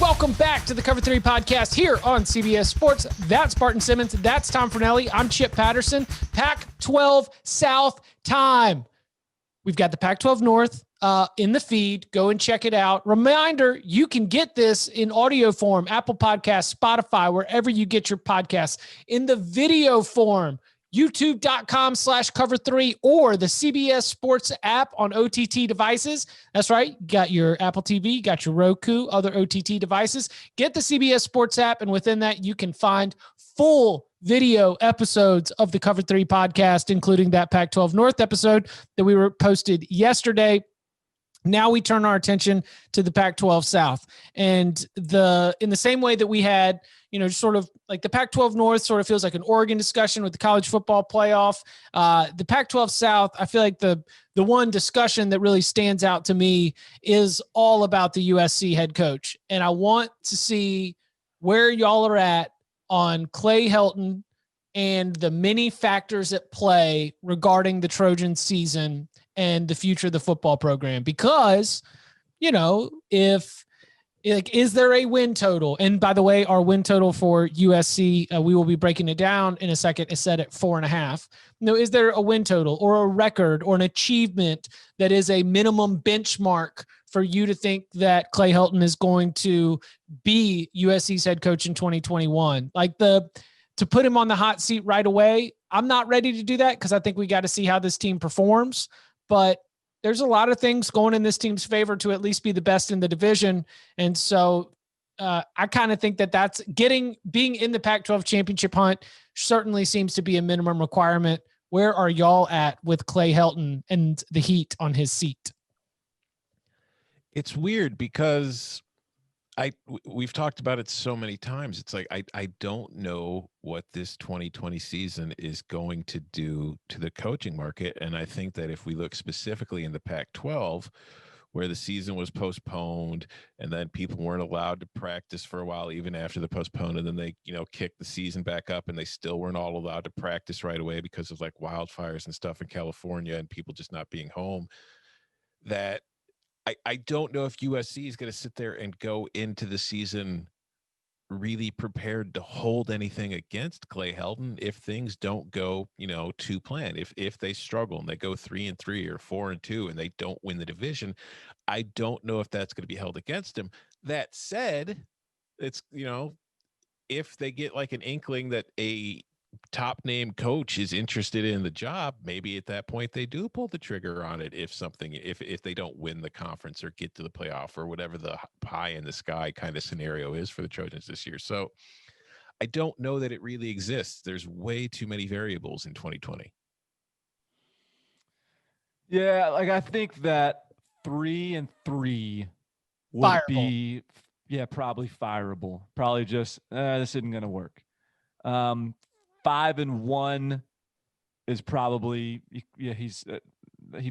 Welcome back to the Cover 3 podcast here on CBS Sports. That's Barton Simmons. That's Tom Fornelli. I'm Chip Patterson. Pac-12 South time. We've got the Pac-12 North in the feed. Go and check it out. Reminder, you can get this in audio form, Apple Podcasts, Spotify, wherever you get your podcasts. In the video form, youtube.com/cover3 or the CBS Sports app on OTT devices. That's right. You got your Apple TV, got your Roku, other OTT devices. Get the CBS Sports app, and within that, you can find full video episodes of the Cover 3 podcast, including that Pac-12 North episode that we were posted yesterday. Now we turn our attention to the Pac-12 South, and in the same way that we had, sort of like the Pac-12 North sort of feels like an Oregon discussion with the college football playoff. The Pac-12 South, I feel like the one discussion that really stands out to me is all about the USC head coach. And I want to see where y'all are at on Clay Helton and the many factors at play regarding the Trojan season and the future of the football program. Because, is there a win total? And by the way, our win total for USC, we will be breaking it down in a second, is set at 4.5. Is there a win total or a record or an achievement that is a minimum benchmark for you to think that Clay Helton is going to be USC's head coach in 2021? To put him on the hot seat right away, I'm not ready to do that because I think we got to see how this team performs. But there's a lot of things going in this team's favor to at least be the best in the division. And so I kind of think that's being in the Pac-12 championship hunt certainly seems to be a minimum requirement. Where are y'all at with Clay Helton and the heat on his seat? It's weird because we've talked about it so many times. It's like, I don't know what this 2020 season is going to do to the coaching market. And I think that if we look specifically in the Pac-12, where the season was postponed and then people weren't allowed to practice for a while, even after the postponed, and then they, kicked the season back up and they still weren't all allowed to practice right away because of like wildfires and stuff in California and people just not being home, that I don't know if USC is going to sit there and go into the season really prepared to hold anything against Clay Helton if things don't go, to plan. If they struggle and they go 3-3 or 4-2 and they don't win the division, I don't know if that's going to be held against him. That said, it's, if they get like an inkling that a top name coach is interested in the job, maybe at that point they do pull the trigger on it if they don't win the conference or get to the playoff or whatever the pie in the sky kind of scenario is for the Trojans this year. So I don't know that it really exists. There's way too many variables in 2020. Yeah, I think that 3-3 would Fireable. be probably fireable. Probably just this isn't going to work. 5-1 is probably he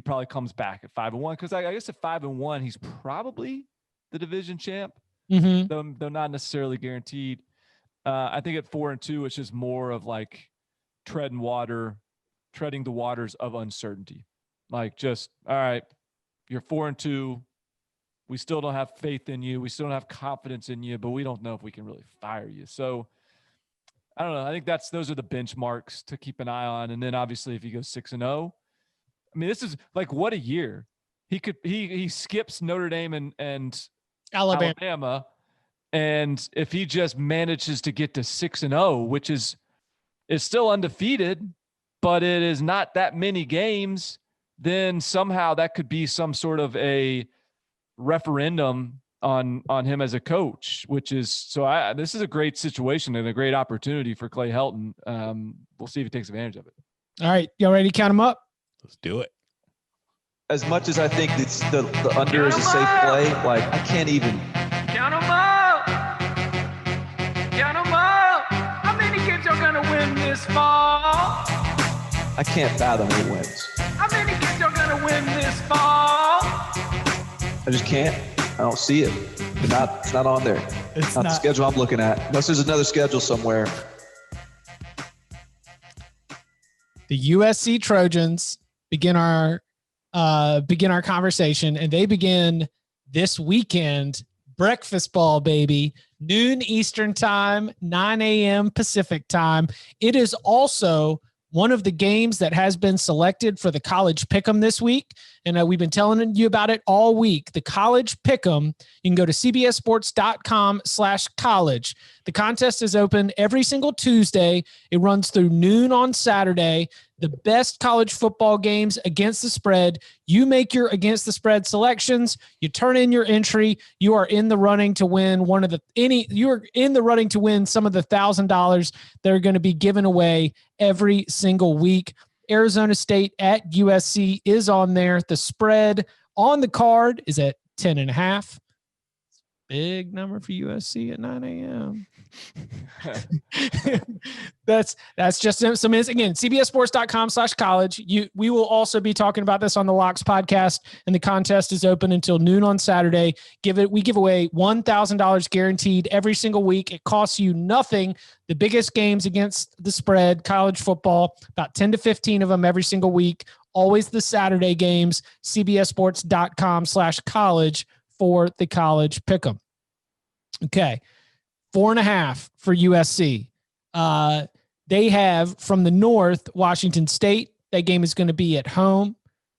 probably comes back at 5-1 because I guess at 5-1 he's probably the division champ, though not necessarily guaranteed. I think at 4-2 it's just more of like treading the waters of uncertainty. Like, just, all right, you're 4-2. We still don't have faith in you. We still don't have confidence in you, but we don't know if we can really fire you. So I don't know. I think those are the benchmarks to keep an eye on. And then obviously if he goes 6-0, I mean, this is like, what a year. He skips Notre Dame and Alabama. And if he just manages to get to 6-0, which is still undefeated, but it is not that many games, then somehow that could be some sort of a referendum on him as a coach, which is, so this is a great situation and a great opportunity for Clay Helton. We'll see if he takes advantage of it. All right. Y'all ready to count them up? Let's do it. As much as I think it's the under is a safe play, like I can't even. Count them up. Count them up. How many games are going to win this fall? I can't fathom 8 wins. How many games are going to win this fall? I just can't. I don't see it. It's not on there. It's not the schedule I'm looking at. Unless there's another schedule somewhere. The USC Trojans begin our conversation, and they begin this weekend breakfast ball, baby. Noon Eastern time, 9 a.m. Pacific time. It is also one of the games that has been selected for the college pick'em this week. And we've been telling you about it all week. The college pick'em, you can go to cbssports.com/college. The contest is open every single Tuesday. It runs through noon on Saturday. The best college football games against the spread. You make your against the spread selections. You turn in your entry. You are in the running to win you're in the running to win some of the $1,000 that are going to be given away every single week. Arizona State at USC is on there. The spread on the card is at 10.5. Big number for USC at 9 a.m. That's just some minutes. Again, cbssports.com/college. We will also be talking about this on the Locks podcast, and the contest is open until noon on Saturday. We give away $1,000 guaranteed every single week. It costs you nothing. The biggest games against the spread, college football, about 10 to 15 of them every single week. Always the Saturday games. cbssports.com/college for the college pick'em. Okay. 4.5 for USC. They have from the north, Washington State. That game is going to be at home.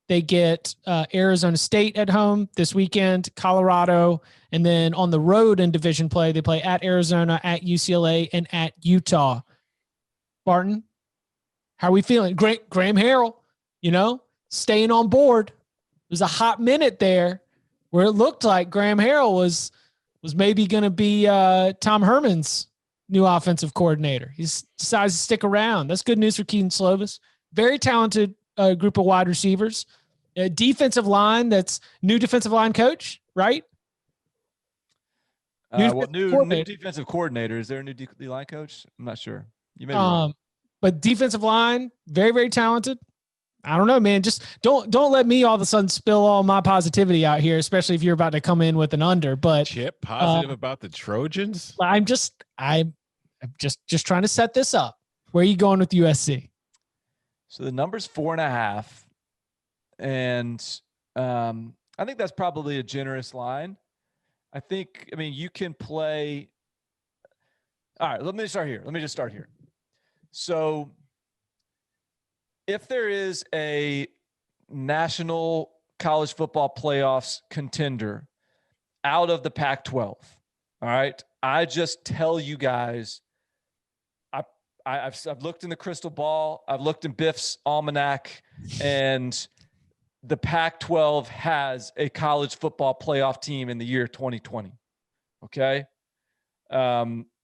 They get Arizona State at home this weekend, Colorado, and then on the road in division play, they play at Arizona, at UCLA, and at Utah. Barton, how are we feeling? Great, Graham Harrell, staying on board. There's a hot minute there where it looked like Graham Harrell was maybe going to be Tom Herman's new offensive coordinator. He's decided to stick around. That's good news for Keaton Slovis. Very talented group of wide receivers. A defensive line that's new defensive line coach, right? New defensive coordinator. Is there a new D-line coach? I'm not sure. You may be right. But defensive line, very, very talented. I don't know, man. Just don't let me all of a sudden spill all my positivity out here, especially if you're about to come in with an under. But Chip, positive about the Trojans? I'm just trying to set this up. Where are you going with USC? So the number's 4.5, and I think that's probably a generous line. I mean, you can play. All right, let me just start here. So if there is a national college football playoffs contender out of the Pac-12, all right, I just tell you guys, I've looked in the crystal ball, I've looked in Biff's almanac, and the Pac-12 has a college football playoff team in the year 2020. Okay,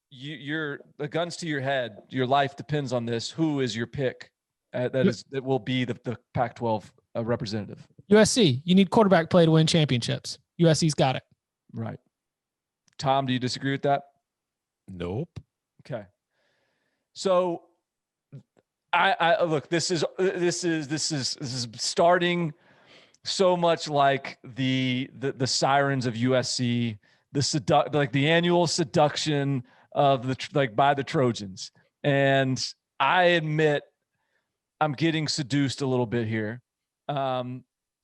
you're the guns to your head. Your life depends on this. Who is your pick? That will be the Pac-12 representative. USC. You need quarterback play to win championships. USC's got it. Right. Tom, do you disagree with that? Nope. Okay. So I look, this is starting so much like the sirens of USC, the annual seduction of by the Trojans. And I admit I'm getting seduced a little bit here. I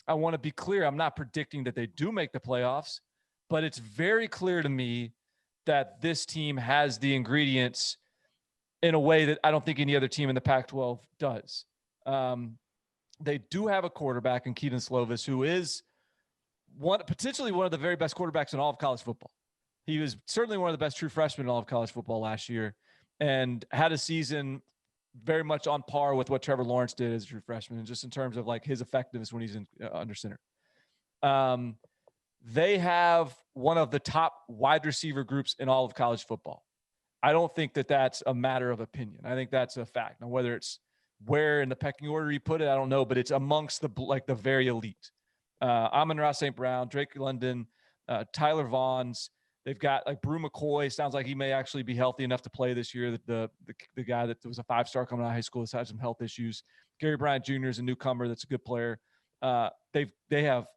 want to be clear. I'm not predicting that they do make the playoffs, but it's very clear to me that this team has the ingredients in a way that I don't think any other team in the Pac-12 does. They do have a quarterback in Keaton Slovis, who is potentially one of the very best quarterbacks in all of college football. He was certainly one of the best true freshmen in all of college football last year, and had a season very much on par with what Trevor Lawrence did as a true freshman, and just in terms of like his effectiveness when he's in under center. They have one of the top wide receiver groups in all of college football. I don't think that that's a matter of opinion. I think that's a fact. Now, whether it's where in the pecking order you put it, I don't know, but it's amongst the very elite. Amon-Ra St. Brown, Drake London, Tyler Vaughns. They've got like Brew McCoy. Sounds like he may actually be healthy enough to play this year. The guy that was a 5-star coming out of high school has had some health issues. Gary Bryant Jr. is a newcomer that's a good player. They have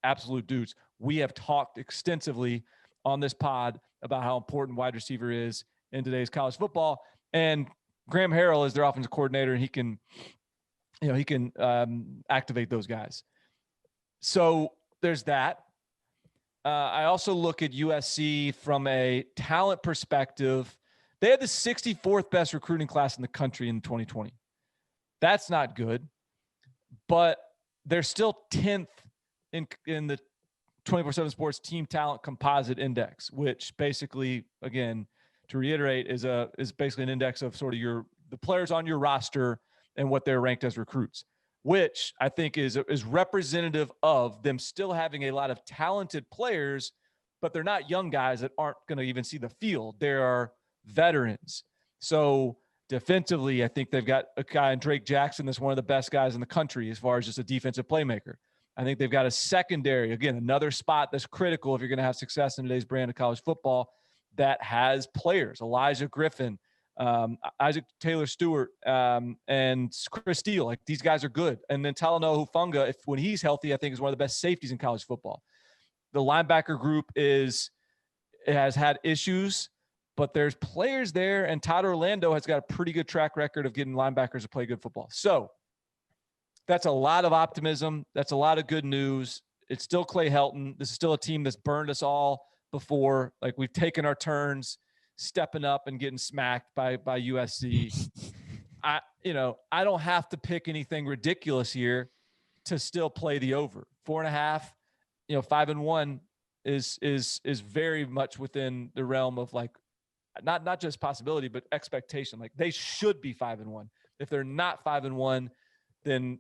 absolute dudes. We have talked extensively on this pod about how important wide receiver is in today's college football. And Graham Harrell is their offensive coordinator, and he can activate those guys. So there's that. I also look at USC from a talent perspective. They had the 64th best recruiting class in the country in 2020. That's not good, but they're still 10th in the 24/7 Sports Team Talent Composite Index, which basically, again, to reiterate, is basically an index of sort of the players on your roster and what they're ranked as recruits, which I think is representative of them still having a lot of talented players, but they're not young guys that aren't going to even see the field. They are veterans. So defensively, I think they've got a guy in Drake Jackson that's one of the best guys in the country as far as just a defensive playmaker. I think they've got a secondary, again, another spot that's critical if you're going to have success in today's brand of college football, that has players. Elijah Griffin, Isaac Taylor Stewart, and Chris Steele. Like, these guys are good. And then Talanoa Hufanga, when he's healthy, I think is one of the best safeties in college football. The linebacker group has had issues, but there's players there, and Todd Orlando has got a pretty good track record of getting linebackers to play good football. So that's a lot of optimism. That's a lot of good news. It's still Clay Helton. This is still a team that's burned us all before. Like, we've taken our turns stepping up and getting smacked by USC. I don't have to pick anything ridiculous here to still play the over. 4.5, 5-1 is very much within the realm of, like, not just possibility, but expectation. Like, they should be 5-1. If they're not 5-1, then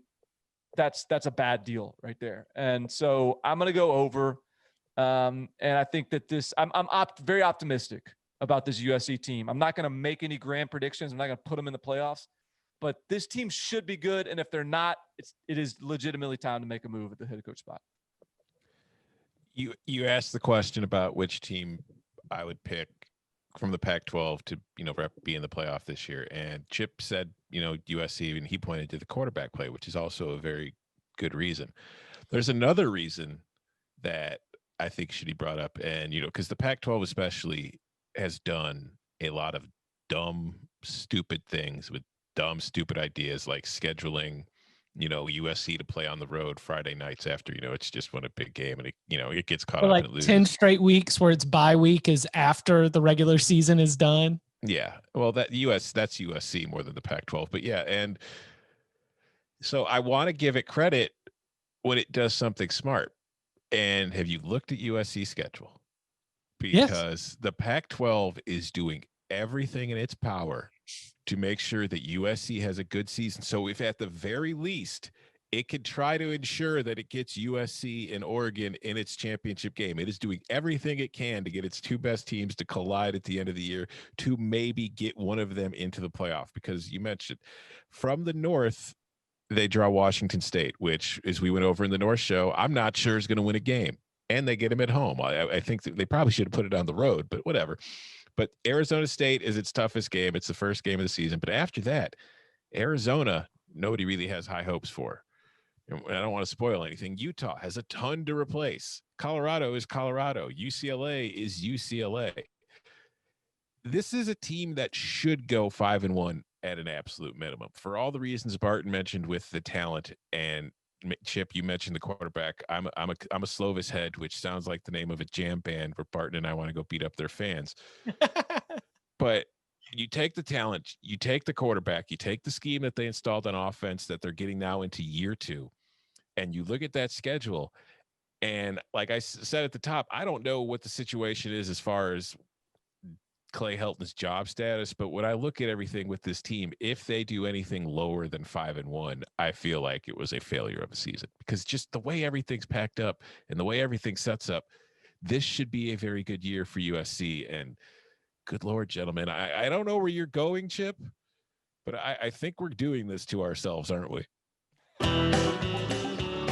that's a bad deal right there. And so I'm going to go over. And I think that I'm very optimistic about this USC team. I'm not going to make any grand predictions. I'm not going to put them in the playoffs, but this team should be good. And if they're not, it is legitimately time to make a move at the head coach spot. You asked the question about which team I would pick from the Pac-12 to, be in the playoff this year. And Chip said, USC, and he pointed to the quarterback play, which is also a very good reason. There's another reason that I think should be brought up. And, because the Pac-12 especially has done a lot of dumb, stupid things with dumb, stupid ideas, like scheduling, USC to play on the road Friday nights after, it's just won a big game, and it gets caught up like and it loses. 10 straight weeks where it's bye week is after the regular season is done. Yeah. Well, that's USC more than the Pac-12, but yeah. And so I want to give it credit when it does something smart. And have you looked at USC's schedule? Because the Pac-12 is doing everything in its power to make sure that USC has a good season. So if at the very least it could try to ensure that it gets USC and Oregon in its championship game, it is doing everything it can to get its two best teams to collide at the end of the year to maybe get one of them into the playoff. Because you mentioned from the North, they draw Washington State, which, as we went over in the North show, I'm not sure is going to win a game. And they get them at home. I think that they probably should have put it on the road, but whatever. But Arizona State is its toughest game. It's the first game of the season. But after that, Arizona, nobody really has high hopes for. And I don't want to spoil anything. Utah has a ton to replace. Colorado is Colorado. UCLA is UCLA. This is a team that should go 5-1 at an absolute minimum for all the reasons Barton mentioned with the talent. And Chip, you mentioned the quarterback. I'm a Slovis head, which sounds like the name of a jam band where Barton and I want to go beat up their fans. But you take the talent, you take the quarterback, you take the scheme that they installed on offense that they're getting now into year 2, and you look at that schedule. And like I said at the top, I don't know what the situation is as far as Clay Helton's job status, but when I look at everything with this team, if they do anything lower than 5-1, I feel like it was a failure of a season, because just the way everything's packed up and the way everything sets up, this should be a very good year for USC. And good Lord, gentlemen, I don't know where you're going, Chip, but I think we're doing this to ourselves, aren't we?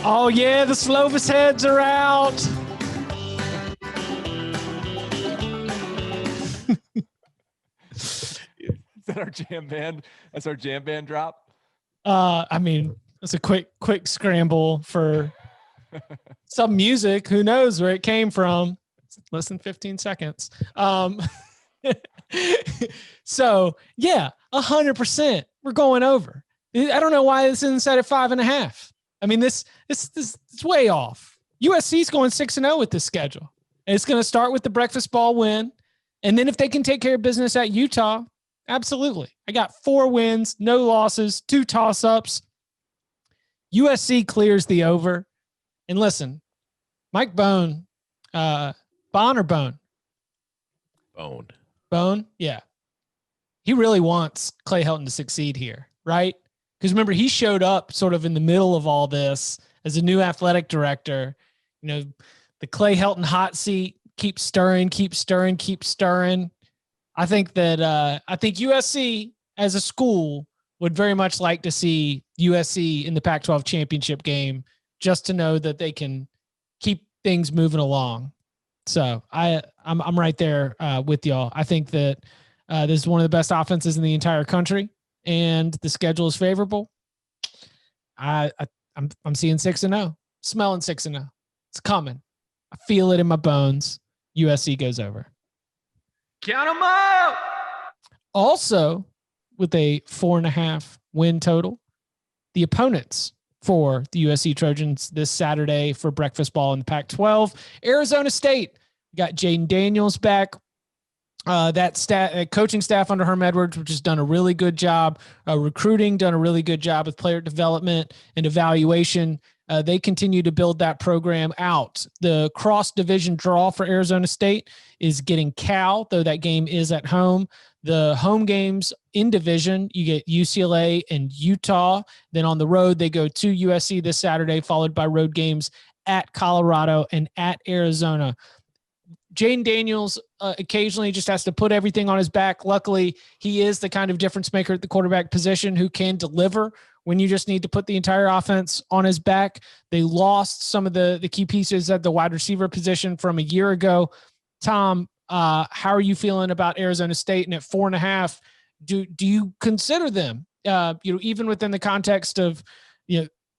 Oh yeah, the Slovis heads are out. Is that our jam band? That's our jam band drop. I mean, it's a quick scramble for some music. Who knows where it came from? Less than 15 seconds. So yeah, 100%. We're going over. I don't know why this isn't set at 5.5. I mean, this it's way off. USC's going 6-0 with this schedule. It's going to start with the breakfast ball win. And then if they can take care of business at Utah, absolutely. I got 4 wins, no losses, 2 toss-ups. USC clears the over. And listen, Mike Bone, Bon or Bone? Bone, yeah. He really wants Clay Helton to succeed here, right? Because remember, he showed up sort of in the middle of all this as a new athletic director. You know, the Clay Helton hot seat keeps stirring. I think USC as a school would very much like to see USC in the Pac-12 championship game just to know that they can keep things moving along. So I'm right there with y'all. I think that this is one of the best offenses in the entire country, and the schedule is favorable. I'm seeing 6-0, smelling 6-0. It's coming. I feel it in my bones. USC goes over. Count them up. Also, with a 4.5 win total, the opponents for the USC Trojans this Saturday for breakfast ball in the Pac-12, Arizona State. Got Jayden Daniels back. That coaching staff under Herm Edwards, which has done a really good job recruiting, done a really good job with player development and evaluation. They continue to build that program out. The cross-division draw for Arizona State is getting Cal, though that game is at home. The home games in division, you get UCLA and Utah. Then on the road, they go to USC this Saturday, followed by road games at Colorado and at Arizona. Jayden Daniels occasionally just has to put everything on his back. Luckily, he is the kind of difference maker at the quarterback position who can deliver when you just need to put the entire offense on his back. They lost some of the key pieces at the wide receiver position from a year ago. Tom, how are you feeling about Arizona State? And at 4.5, do you consider them, even within the context of,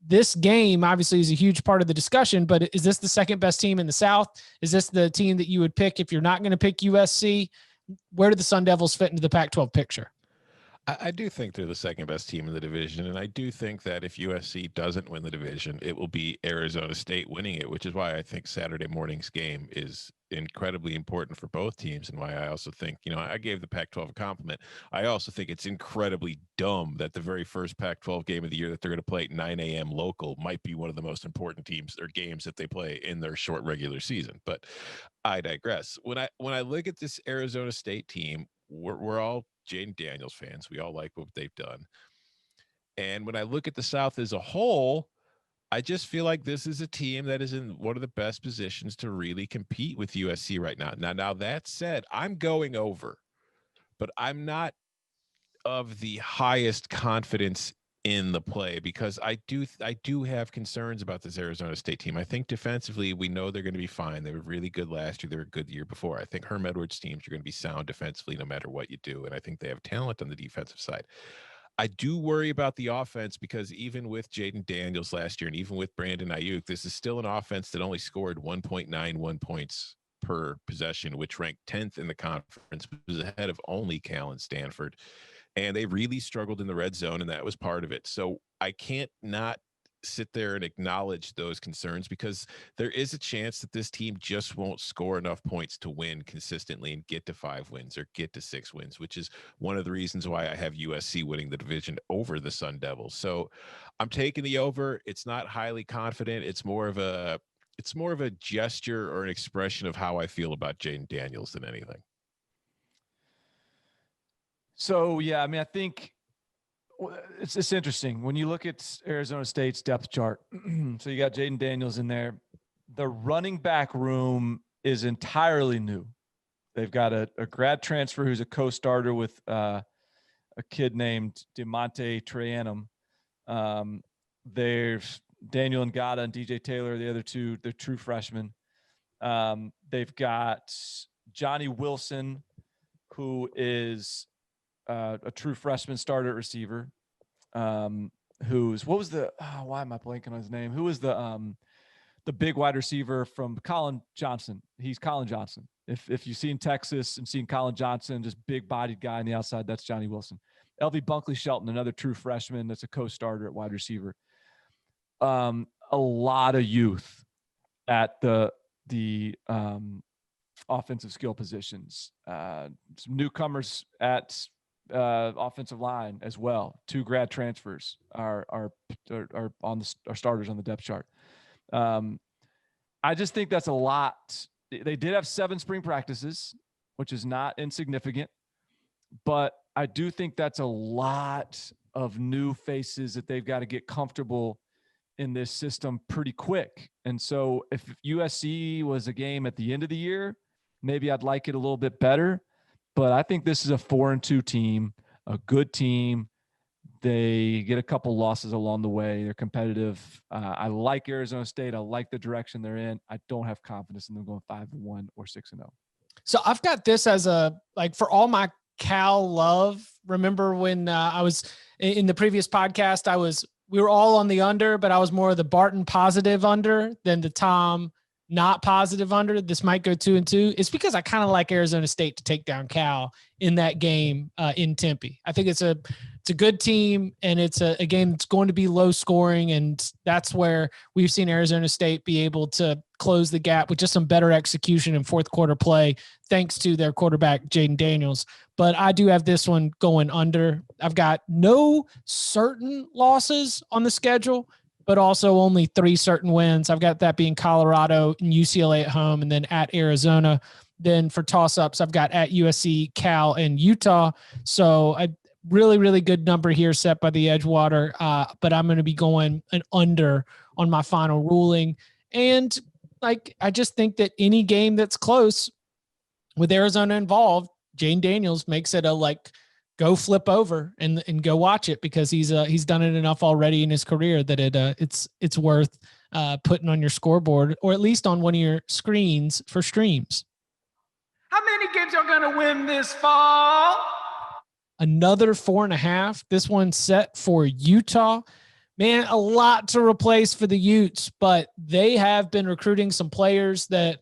this game obviously is a huge part of the discussion, but is this the second best team in the South? Is this the team that you would pick if you're not going to pick USC? Where do the Sun Devils fit into the Pac-12 picture? I do think they're the second best team in the division, and I do think that if USC doesn't win the division, it will be Arizona State winning it, which is why I think Saturday morning's game is incredibly important for both teams, and why I also think, I gave the Pac-12 a compliment. I also think it's incredibly dumb that the very first Pac-12 game of the year that they're going to play at 9 a.m. local might be one of the most important teams or games that they play in their short regular season. But I digress. When I look at this Arizona State team, we're all Jayden Daniels fans. We all like what they've done. And when I look at the South as a whole, I just feel like this is a team that is in one of the best positions to really compete with USC right now. Now that said, I'm going over, but I'm not of the highest confidence in the play because I do have concerns about this Arizona State team. I think defensively, we know they're going to be fine. They were really good last year. They were good the year before. I think Herm Edwards teams are going to be sound defensively no matter what you do. And I think they have talent on the defensive side. I do worry about the offense because even with Jayden Daniels last year and even with Brandon Ayuk, this is still an offense that only scored 1.91 points per possession, which ranked 10th in the conference, was ahead of only Cal and Stanford. And they really struggled in the red zone, and that was part of it. So I can't not sit there and acknowledge those concerns because there is a chance that this team just won't score enough points to win consistently and get to 5 wins or get to 6 wins, which is one of the reasons why I have USC winning the division over the Sun Devils. So I'm taking the over. It's not highly confident. It's more of a gesture or an expression of how I feel about Jayden Daniels than anything. So, yeah, I think it's interesting when you look at Arizona State's depth chart. So you got Jayden Daniels in there. The running back room is entirely new. They've got a grad transfer who's a co-starter with a kid named DeMonte Trayanum. There's Daniel Ngata and DJ Taylor, the other two, they're true freshmen. They've got Johnny Wilson, who is a true freshman starter at receiver, why am I blanking on his name? Who was the big wide receiver from Colin Johnson? He's Colin Johnson. If you've seen Texas and seen Colin Johnson, just big bodied guy on the outside, that's Johnny Wilson. LV Bunkley Shelton, another true freshman that's a co-starter at wide receiver. A lot of youth at the offensive skill positions. Some newcomers at offensive line as well. 2 grad transfers are on our starters on the depth chart. I just think that's a lot. They did have 7 spring practices, which is not insignificant, but I do think that's a lot of new faces that they've got to get comfortable in this system pretty quick. And so if USC was a game at the end of the year, maybe I'd like it a little bit better, but I think this is a 4-2 team, a good team. They get a couple losses along the way. They're competitive. I like Arizona State. I like the direction they're in. I don't have confidence in them going 5-1 or 6-0. So I've got this as for all my Cal love. Remember when I was in the previous podcast, we were all on the under, but I was more of the Barton positive under than the Tom not positive under. This might go 2-2. It's because I kind of like Arizona State to take down Cal in that game in Tempe. I think it's a good team, and it's a game that's going to be low scoring, and that's where we've seen Arizona State be able to close the gap with just some better execution in fourth quarter play, thanks to their quarterback, Jayden Daniels. But I do have this one going under. I've got no certain losses on the schedule, but also only 3 certain wins. I've got that being Colorado and UCLA at home, and then at Arizona. Then for toss-ups, I've got at USC, Cal, and Utah. So I really, really good number here set by the Edgewater, but I'm going to be going an under on my final ruling. And I just think that any game that's close with Arizona involved, Jayden Daniels makes it a go flip over and go watch it, because he's done it enough already in his career that it's worth putting on your scoreboard, or at least on one of your screens for streams. How many games y'all gonna win this fall? Another 4.5. This one's set for Utah. Man, a lot to replace for the Utes, but they have been recruiting some players that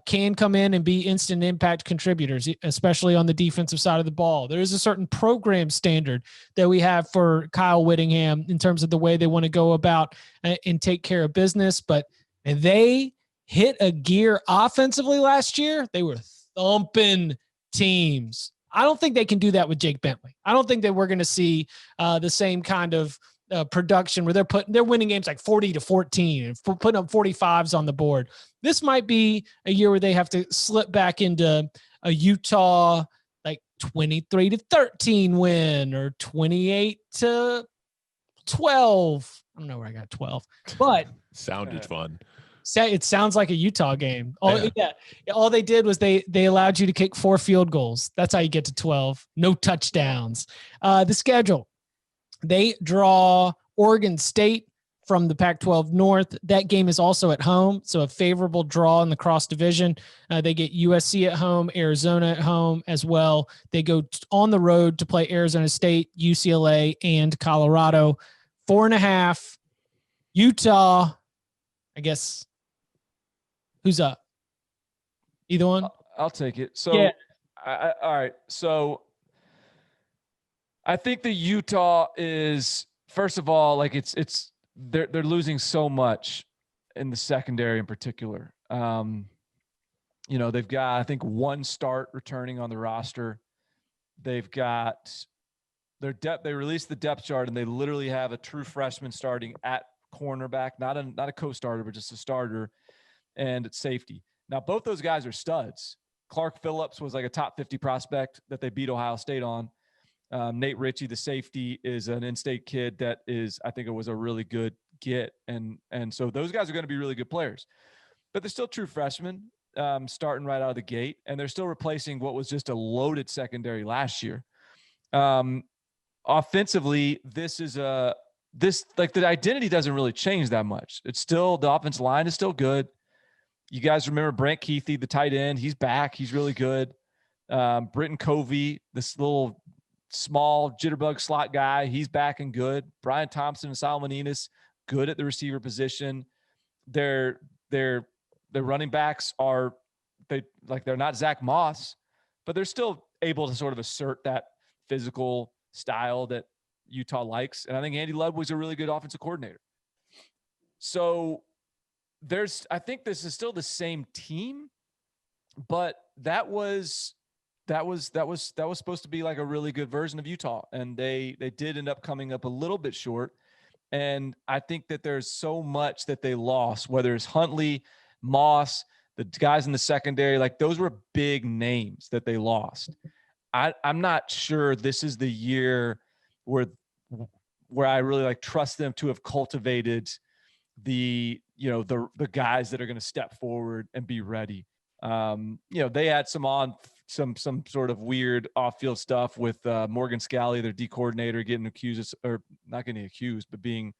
can come in and be instant impact contributors, especially on the defensive side of the ball. There is a certain program standard that we have for Kyle Whittingham in terms of the way they want to go about and take care of business, but they hit a gear offensively last year. They were thumping teams. I don't think they can do that with Jake Bentley. I don't think that we're going to see the same kind of production where they're winning games like 40-14 and putting up 45s on the board. This might be a year where they have to slip back into a Utah 23-13 win or 28-12. I don't know where I got 12, but sounded fun. It sounds like a Utah game. All they did was they allowed you to kick 4 field goals. That's how you get to 12. No touchdowns. The schedule, they draw Oregon State from the Pac-12 North. That game is also at home, so a favorable draw in the cross division. They get USC at home, Arizona at home as well. They go on the road to play Arizona State, UCLA, and Colorado. 4.5. Utah, I guess. Who's up? Either one? I'll take it. So, yeah. All right. So I think the Utah is, first of all, they're losing so much in the secondary in particular. They've got, I think, 1 start returning on the roster. They've got their depth. They released the depth chart, and they literally have a true freshman starting at cornerback, not a co-starter, but just a starter, and at safety. Now, both those guys are studs. Clark Phillips was like a top 50 prospect that they beat Ohio State on. Nate Ritchie, the safety, is an in-state kid that I think it was a really good get. And so those guys are going to be really good players. But they're still true freshmen, starting right out of the gate, and they're still replacing what was just a loaded secondary last year. Offensively, the identity doesn't really change that much. It's still, the offensive line is still good. You guys remember Brent Keithy, the tight end? He's back. He's really good. Britton Covey, this little small jitterbug slot guy, he's back and good. Brian Thompson and Solomon Enos, good at the receiver position. Their running backs they're not Zach Moss, but they're still able to sort of assert that physical style that Utah likes. And I think Andy Ludwig's a really good offensive coordinator. So I think this is still the same team. but that was supposed to be like a really good version of Utah. And they did end up coming up a little bit short. And I think that there's so much that they lost, whether it's Huntley, Moss, the guys in the secondary, like those were big names that they lost. I'm not sure this is the year where I really like trust them to have cultivated the guys that are going to step forward and be ready. They had some sort of weird off-field stuff with Morgan Scalley, their D coordinator, getting accused, or not getting accused, but being,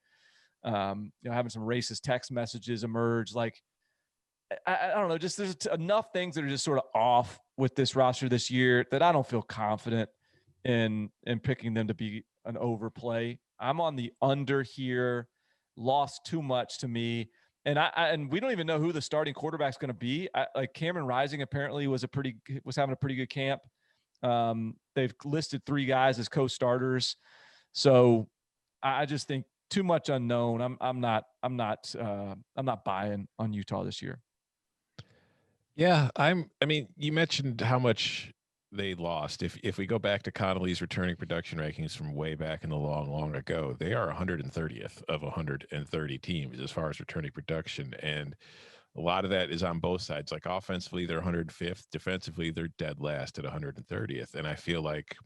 having some racist text messages emerge. Like, I don't know, just there's enough things that are just sort of off with this roster this year that I don't feel confident in picking them to be an overplay. I'm on the under here. Lost too much to me. And we don't even know who the starting quarterback's going to be. Like Cameron Rising apparently was having a pretty good camp. They've listed 3 guys as co-starters. So I just think too much unknown. I'm not buying on Utah this year. Yeah, I mean, you mentioned how much they lost. If we go back to Connolly's returning production rankings from way back in the long ago, they are 130th of 130 teams as far as returning production. And a lot of that is on both sides. Like offensively, they're 105th. Defensively, they're dead last at 130th. And I feel like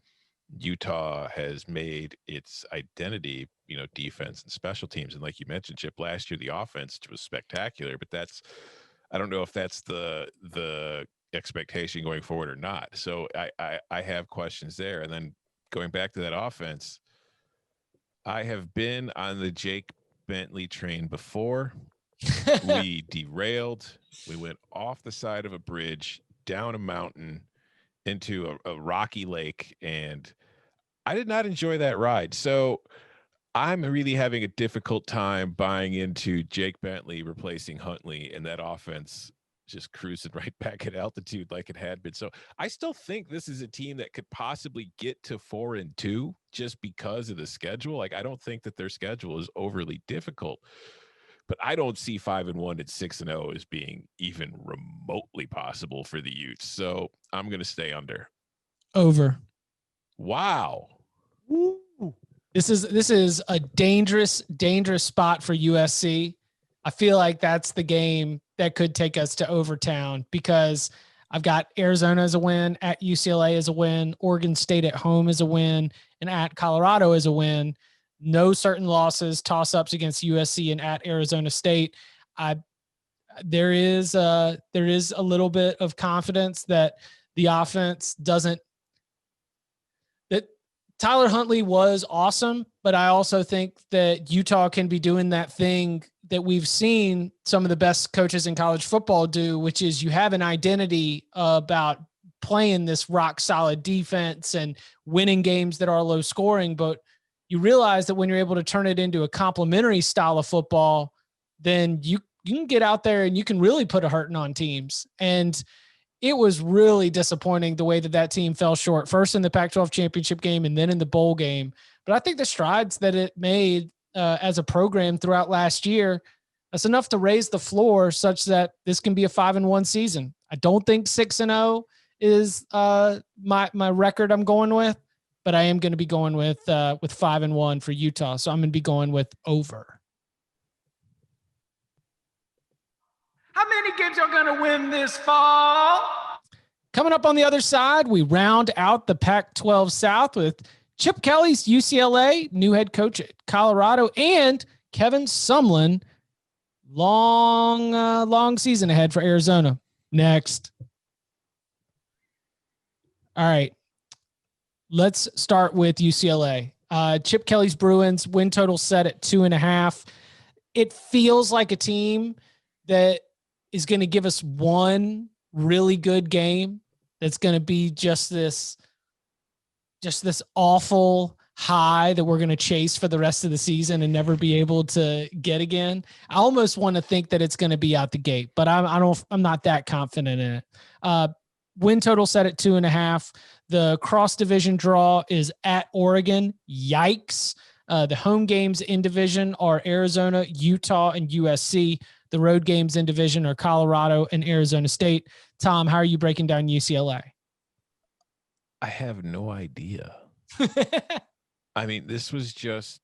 Utah has made its identity, defense and special teams. And like you mentioned, Chip, last year, the offense was spectacular, but I don't know if that's the expectation going forward or not. So I have questions there. And then going back to that offense, I have been on the Jake Bentley train before. We derailed. We went off the side of a bridge, down a mountain, into a rocky lake, and I did not enjoy that ride. So I'm really having a difficult time buying into Jake Bentley replacing Huntley and that offense just cruising right back at altitude like it had been. So I still think this is a team that could possibly get to 4-2 just because of the schedule. Like, I don't think that their schedule is overly difficult, but I don't see 5-1 and 6-0 as being even remotely possible for the Utes. So I'm going to stay under. Over. Wow. Woo. This is a dangerous spot for USC. I feel like that's the game that could take us to Overtown, because I've got Arizona as a win, at UCLA as a win, Oregon State at home as a win, and at Colorado as a win. No certain losses, toss-ups against USC and at Arizona State. There is a little bit of confidence that the offense doesn't. That Tyler Huntley was awesome, but I also think that Utah can be doing that thing that we've seen some of the best coaches in college football do, which is you have an identity about playing this rock solid defense and winning games that are low scoring, but you realize that when you're able to turn it into a complementary style of football, then you can get out there and you can really put a hurting on teams. And it was really disappointing the way that team fell short, first in the Pac-12 championship game and then in the bowl game. But I think the strides that it made as a program throughout last year, that's enough to raise the floor such that this can be a 5-1 season. I don't think 6-0 is my record I'm going with, but I am going to be going with 5-1 for Utah. So I'm going to be going with over. How many games are going to win this fall? Coming up on the other side, we round out the Pac-12 South with Chip Kelly's UCLA, new head coach at Colorado, and Kevin Sumlin. Long season ahead for Arizona. Next. All right. Let's start with UCLA. Chip Kelly's Bruins win total set at 2.5. It feels like a team that is going to give us one really good game. That's going to be just this awful high that we're going to chase for the rest of the season and never be able to get again. I almost want to think that it's going to be out the gate, but I'm not that confident in it. Win total set at 2.5. The cross division draw is at Oregon. Yikes. The home games in division are Arizona, Utah, and USC. The road games in division are Colorado and Arizona State. Tom, how are you breaking down UCLA? I have no idea. I mean, this was just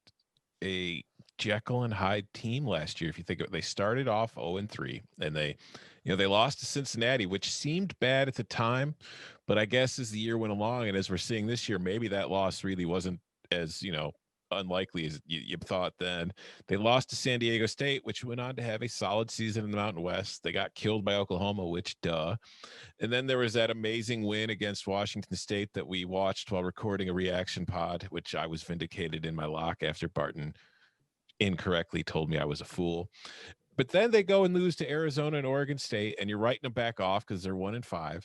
a Jekyll and Hyde team last year. If you think of it, they started off 0-3, and they lost to Cincinnati, which seemed bad at the time, but I guess as the year went along, and as we're seeing this year, maybe that loss really wasn't as, unlikely as you thought then. They lost to San Diego State, which went on to have a solid season in the Mountain West. They got killed by Oklahoma, which duh. And then there was that amazing win against Washington State that we watched while recording a reaction pod, which I was vindicated in my lock after Barton incorrectly told me I was a fool. But then they go and lose to Arizona and Oregon State, and you're writing them back off because they're 1-5.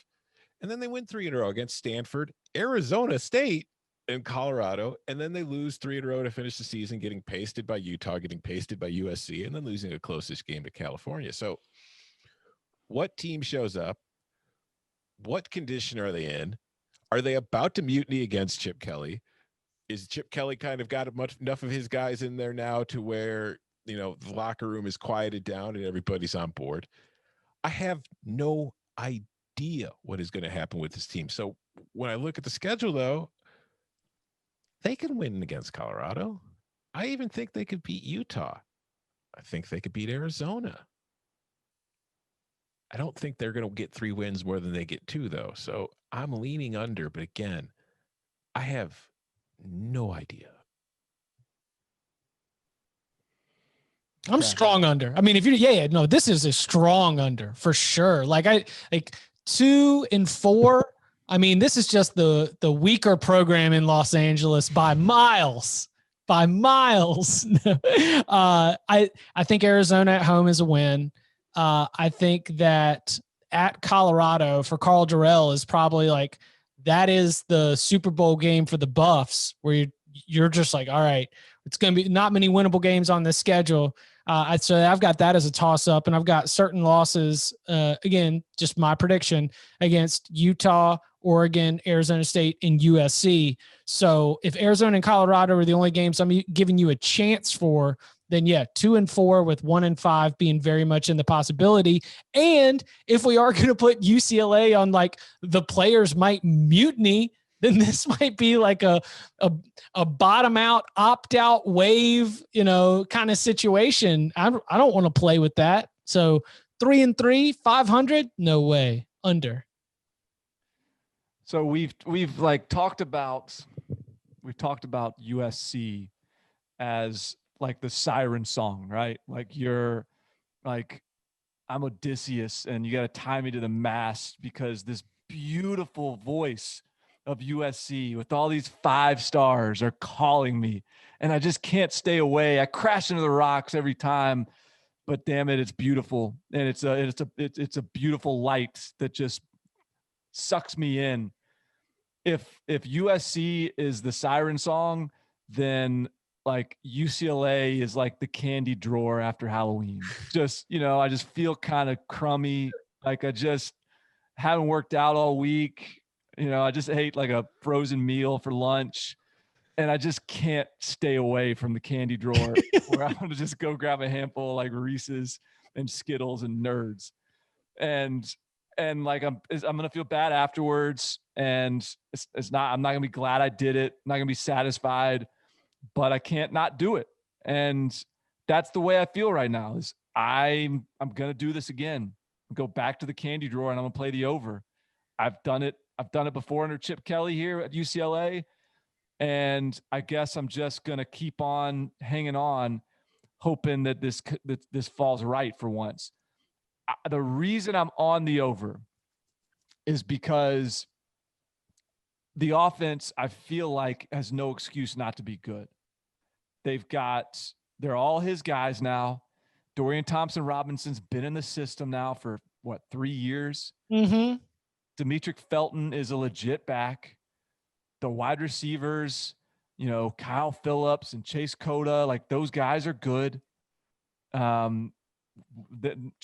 And then they win 3 in a row against Stanford, Arizona State, and Colorado. And then they lose 3 in a row to finish the season, getting pasted by Utah, getting pasted by USC, and then losing a closest game to California. So what team shows up? What condition are they in? Are they about to mutiny against Chip Kelly? Is Chip Kelly kind of got enough of his guys in there now to where, the locker room is quieted down and everybody's on board? I have no idea what is going to happen with this team. So when I look at the schedule, though, they can win against Colorado. I even think they could beat Utah. I think they could beat Arizona. I don't think they're going to get 3 wins more than they get 2, though. So I'm leaning under, but again, I have no idea. I'm strong under. I mean, if this is a strong under for sure. Like 2-4. I mean, this is just the weaker program in Los Angeles by miles. I think Arizona at home is a win. I think that at Colorado for Karl Dorrell is probably that is the Super Bowl game for the Buffs, where you're just like, all right, it's going to be not many winnable games on this schedule. So I've got that as a toss up, and I've got certain losses. Again, just my prediction against Utah, Oregon, Arizona State, and USC. So if Arizona and Colorado are the only games I'm giving you a chance for, then 2-4 with 1-5 being very much in the possibility. And if we are going to put UCLA on the players might mutiny, then this might be a bottom out, opt out wave, kind of situation. I don't want to play with that. So 3-3, 500, no way, under. So we've talked about USC as the siren song, right? You're I'm Odysseus and you got to tie me to the mast because this beautiful voice of USC with all these 5 stars are calling me and I just can't stay away. I crash into the rocks every time, but damn it, it's beautiful. And it's a beautiful light that just sucks me in. If USC is the siren song, then UCLA is the candy drawer after Halloween. Just, I just feel kind of crummy. I just haven't worked out all week. I just ate a frozen meal for lunch and I just can't stay away from the candy drawer where I'm going to just go grab a handful of Reese's and Skittles and Nerds. And I'm going to feel bad afterwards. And I'm not going to be glad I did it. I'm not going to be satisfied, but I can't not do it. And that's the way I feel right now is I'm going to do this again. Go back to the candy drawer and I'm going to play the over. I've done it before under Chip Kelly here at UCLA. And I guess I'm just going to keep on hanging on, hoping that this falls right for once. The reason I'm on the over is because the offense, I feel has no excuse not to be good. They're all his guys now. Dorian Thompson-Robinson's been in the system now for 3 years? Mm-hmm. Demetric Felton is a legit back. The wide receivers, Kyle Phillips and Chase Cota, those guys are good. Sean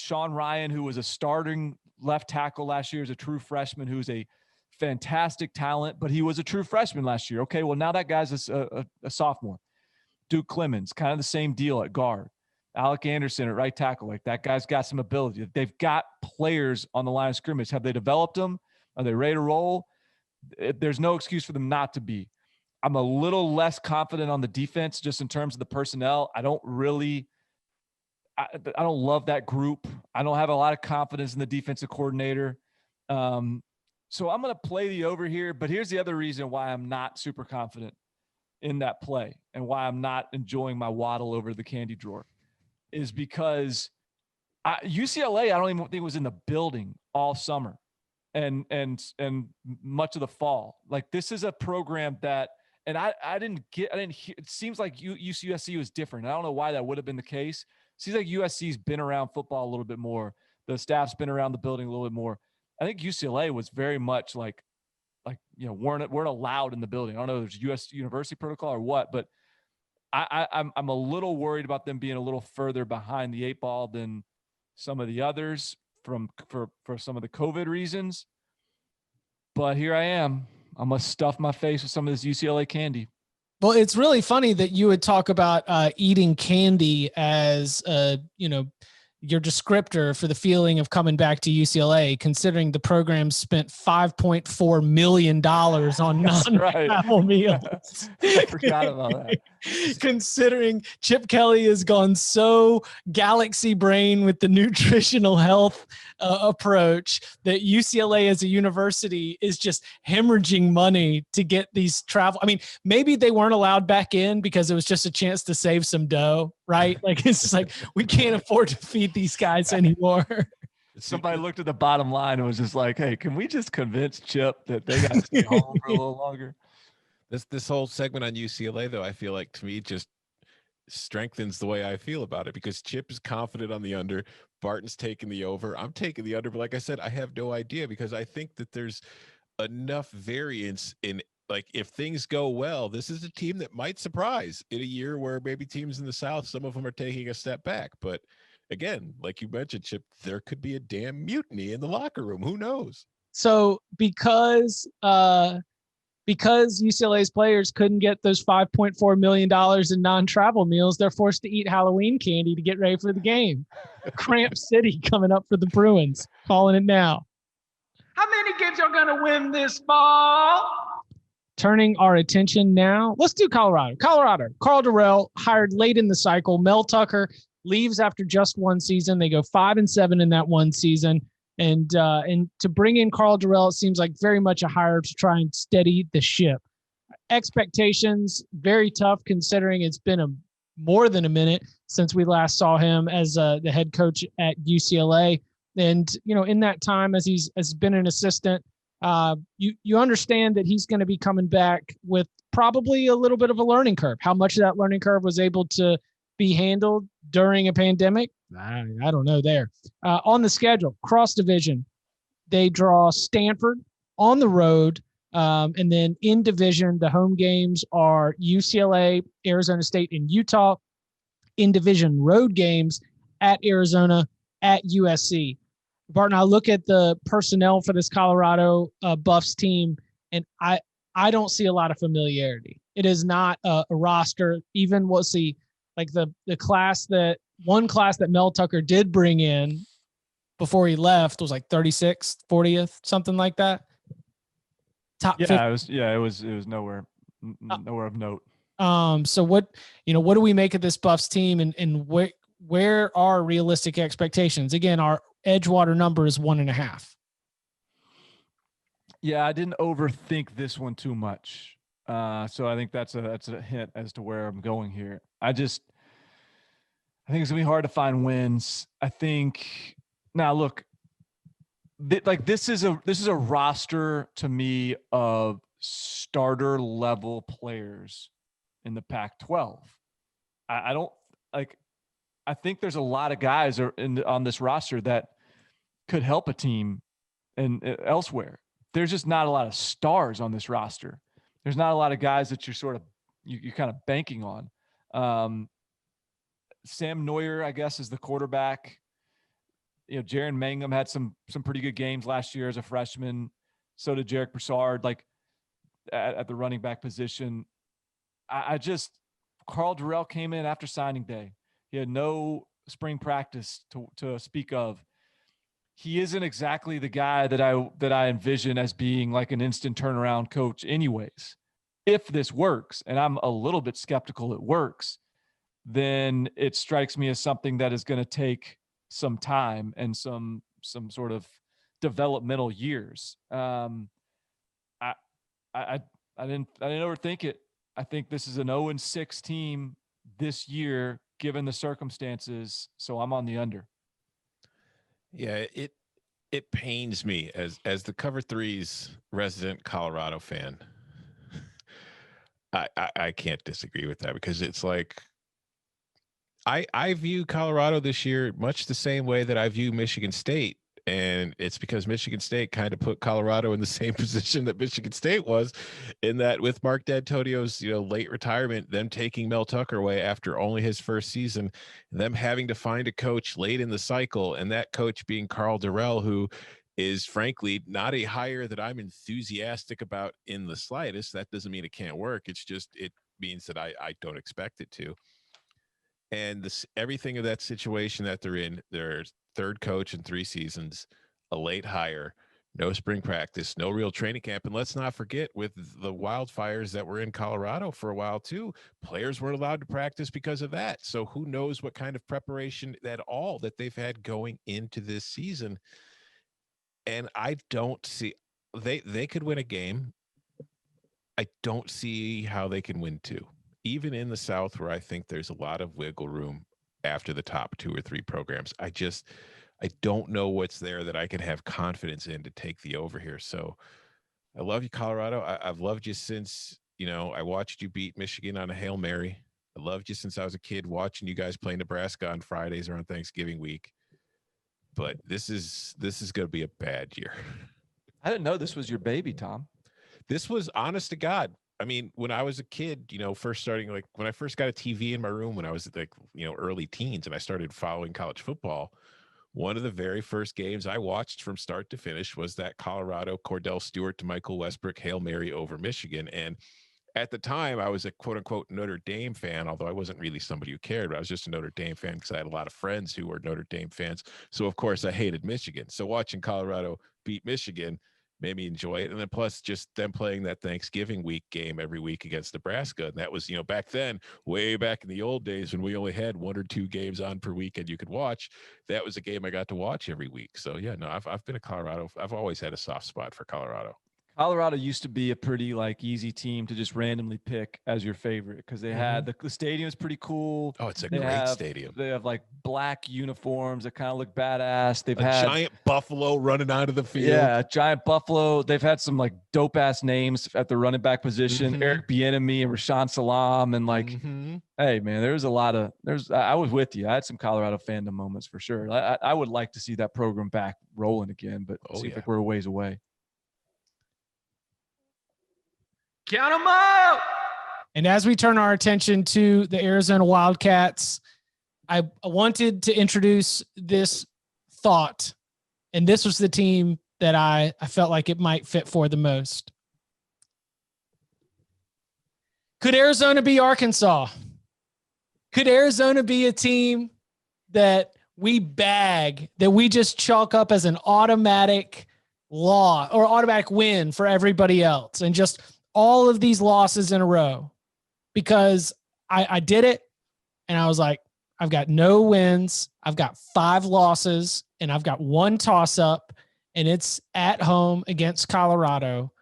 Ryan, who was a starting left tackle last year, is a true freshman who's a fantastic talent, but he was a true freshman last year. Okay, well, now that guy's a sophomore. Duke Clemens, kind of the same deal at guard. Alec Anderson at right tackle. Like, that guy's got some ability. They've got players on the line of scrimmage. Have they developed them? Are they ready to roll? There's no excuse for them not to be. I'm a little less confident on the defense just in terms of the personnel. I don't love that group. I don't have a lot of confidence in the defensive coordinator. So I'm going to play the over here, but here's the other reason why I'm not super confident in that play and why I'm not enjoying my waddle over the candy drawer is because UCLA, I don't even think was in the building all summer and much of the fall. Like, this is a program that, and I didn't hear, it seems like USC was different. I don't know why that would have been the case. It seems like USC's been around football a little bit more. The staff's been around the building a little bit more. I think UCLA was very much like weren't allowed in the building. I don't know if there's US university protocol or what, but I'm a little worried about them being a little further behind the 8 ball than some of the others for some of the COVID reasons. But here I am. I'm going to stuff my face with some of this UCLA candy. Well, it's really funny that you would talk about eating candy as, your descriptor for the feeling of coming back to UCLA, considering the program spent $5.4 million on non-travel meals. I forgot about that. Considering Chip Kelly has gone so galaxy brain with the nutritional health approach that UCLA as a university is just hemorrhaging money to get these travel. I mean, maybe they weren't allowed back in because it was just a chance to save some dough, right? Like, it's just like, we can't afford to feed these guys anymore. Somebody looked at the bottom line and was just like, hey, can we just convince Chip that they got to stay home for a little longer? This whole segment on UCLA, though, I feel like, to me, just strengthens the way I feel about it, because Chip is confident on the under. Barton's taking the over. I'm taking the under, but like I said, I have no idea, because I think that there's enough variance in, like, if things go well, this is a team that might surprise in a year where maybe teams in the South, some of them are taking a step back. But again, like you mentioned, Chip, there could be a damn mutiny in the locker room. Who knows? So because UCLA's players couldn't get those $5.4 million in non-travel meals, they're forced to eat Halloween candy to get ready for the game. Cramp City coming up for the Bruins. Calling it now. How many games are going to win this fall? Turning our attention now, let's do Colorado. Karl Dorrell, hired late in the cycle. Mel Tucker leaves after just one season. They go 5-7 in that one season. And to bring in Karl Dorrell, it seems like very much a hire to try and steady the ship. Expectations, very tough considering it's been more than a minute since we last saw him as the head coach at UCLA. And, in that time, as he's been an assistant, you understand that he's going to be coming back with probably a little bit of a learning curve. How much of that learning curve was able to be handled during a pandemic? I don't know there. On the schedule, cross division, they draw Stanford on the road. And then in division, the home games are UCLA, Arizona State, and Utah. In division, road games at Arizona, at USC. Barton, I look at the personnel for this Colorado Buffs team, and I don't see a lot of familiarity. It is not a roster. Even we'll see, like the class that Mel Tucker did bring in before he left was like 36th, 40th, something like that. Top 50. It was nowhere of note. So what do we make of this Buffs team, and where are realistic expectations? Again, our Edgewater number is 1.5. Yeah, I didn't overthink this one too much. So I think that's a hint as to where I'm going here. I think it's gonna be hard to find wins. I think now look, this is a roster to me of starter level players in the Pac-12. I don't like. I think there's a lot of guys on this roster that could help a team and elsewhere. There's just not a lot of stars on this roster. There's not a lot of guys that you're kind of banking on. Sam Neuer, I guess, is the quarterback. Jaron Mangum had some pretty good games last year as a freshman. So did Jarek Broussard, like at the running back position. Karl Dorrell came in after signing day. He had no spring practice to speak of. He isn't exactly the guy that I envision as being like an instant turnaround coach anyways. If this works, and I'm a little bit skeptical it works, then it strikes me as something that is going to take some time and some sort of developmental years. I didn't overthink it. I think this is an 0-6 team this year, given the circumstances. So I'm on the under. Yeah, it pains me as the Cover 3's resident Colorado fan. I can't disagree with that, because it's like I view Colorado this year much the same way that I view Michigan State. And it's because Michigan State kind of put Colorado in the same position that Michigan State was, in that with Mark D'Antonio's, late retirement, them taking Mel Tucker away after only his first season, them having to find a coach late in the cycle, and that coach being Karl Dorrell, who is frankly not a hire that I'm enthusiastic about in the slightest. That doesn't mean it can't work. It's just, it means that I don't expect it to. And everything of that situation that they're in, their third coach in 3 seasons, a late hire, no spring practice, no real training camp. And let's not forget, with the wildfires that were in Colorado for a while too, players weren't allowed to practice because of that. So who knows what kind of preparation at all that they've had going into this season. And I don't see, they could win a game. I don't see how they can win 2. Even in the South, where I think there's a lot of wiggle room after the top 2 or 3 programs, I don't know what's there that I can have confidence in to take the over here. So I love you, Colorado. I've loved you since, I watched you beat Michigan on a Hail Mary. I loved you since I was a kid, watching you guys play Nebraska on Fridays around Thanksgiving week. But this is going to be a bad year. I didn't know this was your baby, Tom. This was, honest to God. I mean, when I was a kid, first starting, like when I first got a TV in my room when I was like, early teens, and I started following college football, one of the very first games I watched from start to finish was that Colorado Cordell Stewart to Michael Westbrook Hail Mary over Michigan. And at the time, I was a quote unquote Notre Dame fan, although I wasn't really somebody who cared, but I was just a Notre Dame fan because I had a lot of friends who were Notre Dame fans. So of course I hated Michigan. So watching Colorado beat Michigan made me enjoy it. And then plus just them playing that Thanksgiving week game every week against Nebraska. And that was, back then, way back in the old days when we only had 1 or 2 games on per weekend you could watch. That was a game I got to watch every week. So yeah, no, I've been a Colorado. I've always had a soft spot for Colorado. Colorado used to be a pretty easy team to just randomly pick as your favorite, because they had the stadium is pretty cool. Oh, it's a great stadium. They have black uniforms that kind of look badass. They've had giant buffalo running onto the field. Yeah, a giant buffalo. They've had some dope ass names at the running back position, Eric Bieniemy and Rashawn Salam, and hey man, I was with you. I had some Colorado fandom moments for sure. I would like to see that program back rolling again, but seems like we're a ways away. Count them out. And as we turn our attention to the Arizona Wildcats, I wanted to introduce this thought, and this was the team that I felt like it might fit for the most. Could Arizona be Arkansas? Could Arizona be a team that we bag, that we just chalk up as an automatic law or automatic win for everybody else, and just all of these losses in a row? Because I did it, and I was like, I've got no wins, I've got 5 losses, and I've got 1 toss-up, and it's at home against Colorado.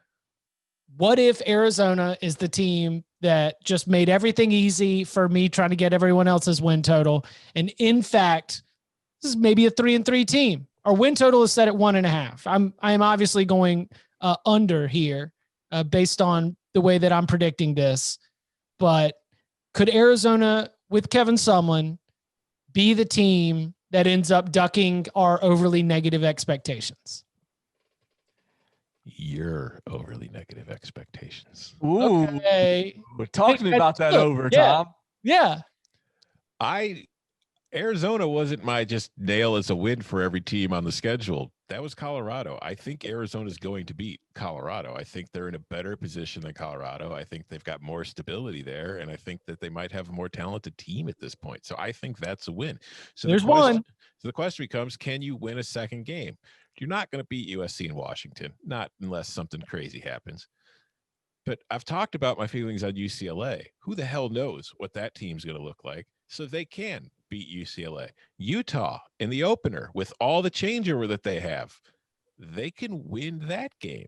What if Arizona is the team that just made everything easy for me trying to get everyone else's win total? And in fact, this is maybe a 3-3 team. Our win total is set at 1.5. I'm obviously going under here based on the way that I'm predicting this. But could Arizona, with Kevin Sumlin, be the team that ends up ducking our overly negative expectations? Your overly negative expectations. Ooh. Okay. Talk to me about that over, Tom. Yeah. Arizona wasn't my just nail as a win for every team on the schedule. That was Colorado. I think Arizona's going to beat Colorado. I think they're in a better position than Colorado. I think they've got more stability there, and I think that they might have a more talented team at this point. So I think that's a win. So There's one. So the question becomes, can you win a second game? You're not going to beat USC and Washington, not unless something crazy happens. But I've talked about my feelings on UCLA. Who the hell knows what that team's going to look like? So they can beat UCLA. Utah in the opener with all the changeover that they have, they can win that game.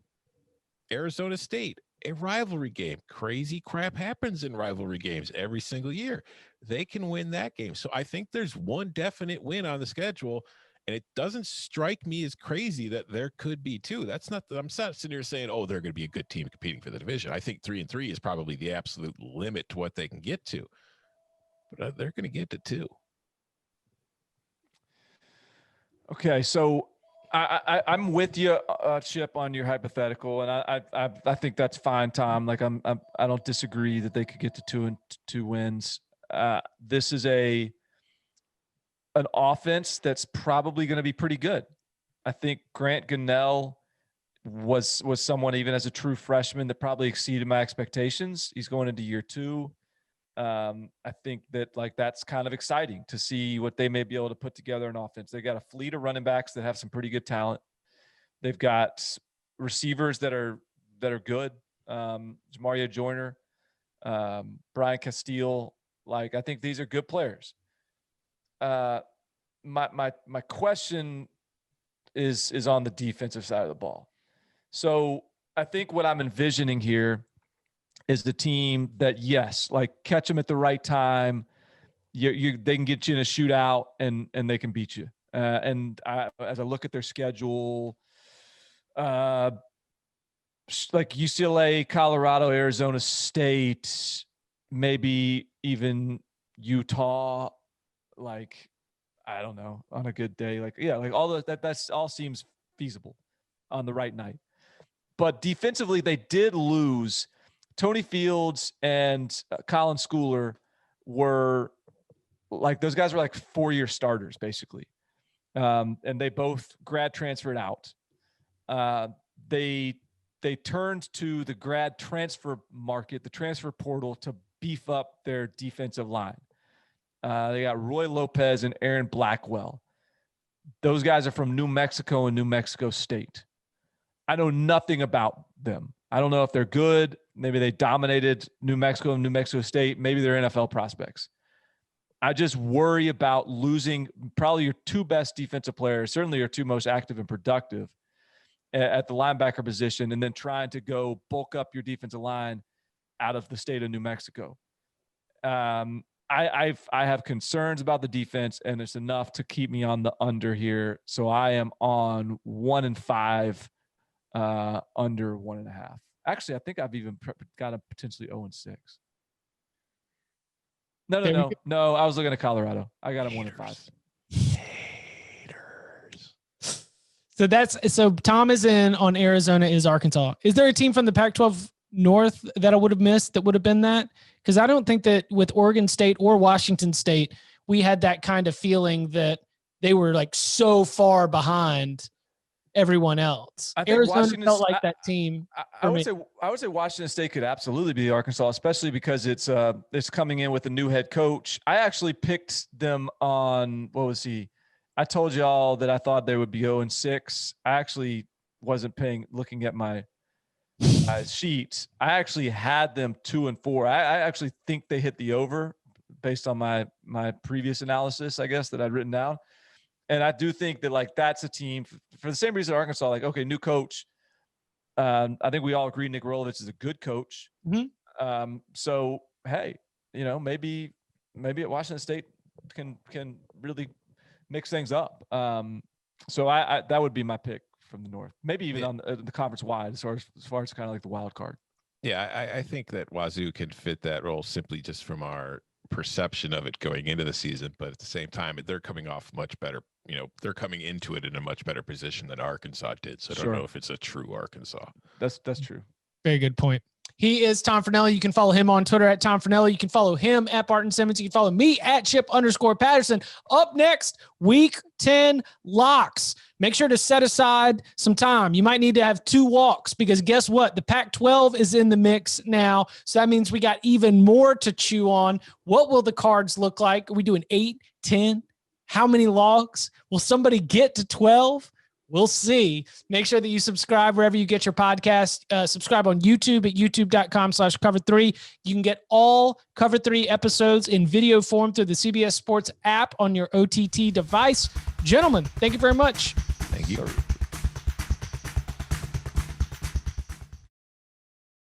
Arizona State, a rivalry game. Crazy crap happens in rivalry games every single year. They can win that game. So I think there's one definite win on the schedule, and it doesn't strike me as crazy that there could be two. That's not, I'm not sitting here saying, oh, they're going to be a good team competing for the division. I think 3-3 is probably the absolute limit to what they can get to, but they're going to get to two. Okay, so I'm with you, Chip, on your hypothetical, and I think that's fine, Tom. Like I don't disagree that they could get to two wins. This is an offense that's probably going to be pretty good. I think Grant Gunnell was someone, even as a true freshman, that probably exceeded my expectations. He's going into year 2. I think that that's kind of exciting to see what they may be able to put together in offense. They got a fleet of running backs that have some pretty good talent. They've got receivers that are good. Jamario Joyner, Brian Castile. I think these are good players. My question is on the defensive side of the ball. So I think what I'm envisioning here is the team that, yes, catch them at the right time. They can get you in a shootout and they can beat you. As I look at their schedule, UCLA, Colorado, Arizona State, maybe even Utah, I don't know, on a good day, all that's all seems feasible on the right night. But defensively, they did lose. Tony Fields and Colin Schooler were those guys were 4-year starters basically. And they both grad transferred out. They turned to the grad transfer market, the transfer portal, to beef up their defensive line. They got Roy Lopez and Aaron Blackwell. Those guys are from New Mexico and New Mexico State. I know nothing about them. I don't know if they're good. Maybe they dominated New Mexico and New Mexico State. Maybe they're NFL prospects. I just worry about losing probably your 2 best defensive players, certainly your 2 most active and productive at the linebacker position, and then trying to go bulk up your defensive line out of the state of New Mexico. I have concerns about the defense, and it's enough to keep me on the under here. So I am on 1-5, under 1.5. Actually, I think I've even got a potentially 0-6. No. I was looking at Colorado. I got them 1-5. Haters. So Tom is in on Arizona, is Arkansas. Is there a team from the Pac-12 North that I would have missed that would have been that? Because I don't think that with Oregon State or Washington State, we had that kind of feeling that they were so far behind everyone else. I think Arizona felt like that team. I would say Washington State could absolutely be Arkansas, especially because it's coming in with a new head coach. I actually picked them on, what was he? I told y'all that I thought they would be 0-6. I actually wasn't looking at my sheets. I actually had them 2-4. I actually think they hit the over based on my previous analysis, I guess, that I'd written down. And I do think that that's a team for the same reason Arkansas, okay, new coach. I think we all agree Nick Rolovich is a good coach. Mm-hmm. So, hey, maybe at Washington State can really mix things up. So I that would be my pick from the North. Maybe even on the conference wide as far as kind of the wild card. Yeah, I think that Wazoo can fit that role simply just from our perception of it going into the season, but at the same time, they're coming off much better. They're coming into it in a much better position than Arkansas did. So I don't know if it's a true Arkansas. That's true. Very good point. He is Tom Fornelli. You can follow him on Twitter at Tom Fornelli. You can follow him at Barton Simmons. You can follow me at Chip_Patterson. Up next, week 10 locks. Make sure to set aside some time. You might need to have 2 walks because guess what? The Pac-12 is in the mix now. So that means we got even more to chew on. What will the cards look like? Are we doing 8, 10? How many locks? Will somebody get to 12? We'll see. Make sure that you subscribe wherever you get your podcast. Subscribe on YouTube at youtube.com/cover3. You can get all Cover 3 episodes in video form through the CBS Sports app on your OTT device. Gentlemen, thank you very much. Thank you.